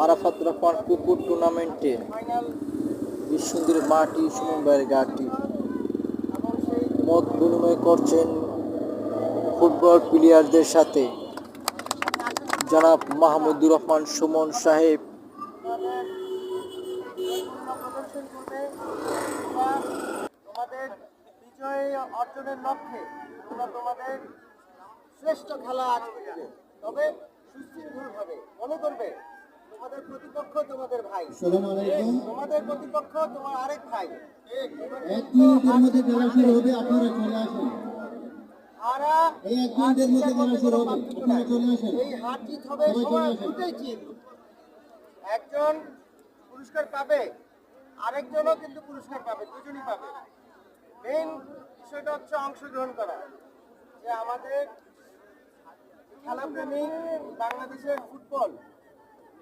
আরাফাত রহমান পুকুর টুর্নামেন্টে বিশ্বন্দির মাটি সুমন ভাইয়ের ঘাটটি মত বিনিময় করছেন ফুটবল প্লেয়ারদের সাথে জনাব মাহমুদুর রহমান সুমন সাহেব। তোমাদের বিজয় অর্জনের লক্ষ্যে তোমরা তোমাদের শ্রেষ্ঠ খেলা আজকে দিবে, তবে সুশৃঙ্খলভাবে। মনে করবে তোমাদের প্রতিপক্ষ তোমাদের ভাই, তোমাদের প্রতিপক্ষ তোমার আরেক ভাই। 1 মিনিটের মধ্যে খেলা শুরু হবে, আপনারা চলে আসুন। এই 1 মিনিটের মধ্যে খেলা শুরু হবে, আপনারা চলে আসুন। এই হার জিত হবে দুটোই জিত। একজন পুরস্কার পাবে, আরেকজনও কিন্তু পুরস্কার পাবে, দুজনই পাবে। মেইন বিষয়টা হচ্ছে অংশগ্রহণ করা। যে আমাদের খেলাপ্রেমিক বাংলাদেশের ফুটবল,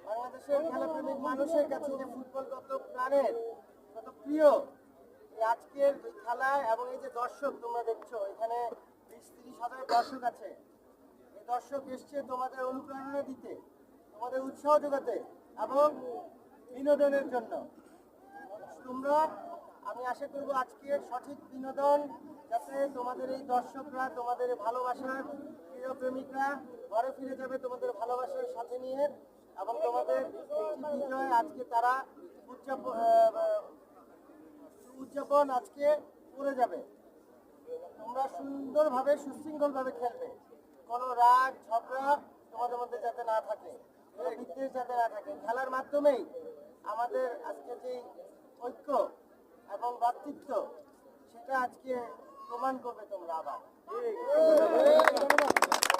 বাংলাদেশের খেলাপ্রেমিক মানুষের কাছে যে ফুটবল কত প্রাণের, কত প্রিয়, এই আজকের এই খেলায় এবং এই যে দর্শক তোমরা দেখছো, এখানে 20-30 হাজার দর্শক আছে। এই দর্শক এসছে তোমাদের অনুপ্রেরণা দিতে, তোমাদের উৎসাহ যোগাতে এবং বিনোদনের জন্য। তোমরা, আমি আশা করব আজকের সঠিক বিনোদন যাতে তোমাদের এই দর্শকরা, তোমাদের ভালোবাসার প্রিয় প্রেমিকরা ঘরে ফিরে যাবে তোমাদের ভালোবাসার সাথে নিয়ে, এবং তোমাদের একটি বিজয় আজকে তারা উদযাপন আজকে করে যাবে। তোমরা সুন্দরভাবে সুশৃঙ্খলভাবে খেলবে, কোনো রাগ ঝগড়া তোমাদের মধ্যে যাতে না থাকে, বিদ্বেষ যাতে না থাকে। খেলার মাধ্যমেই আমাদের আজকে যে ঐক্য এবং ভ্রাতৃত্ব, সেটা আজকে প্রমাণ করবে তোমরা আবার।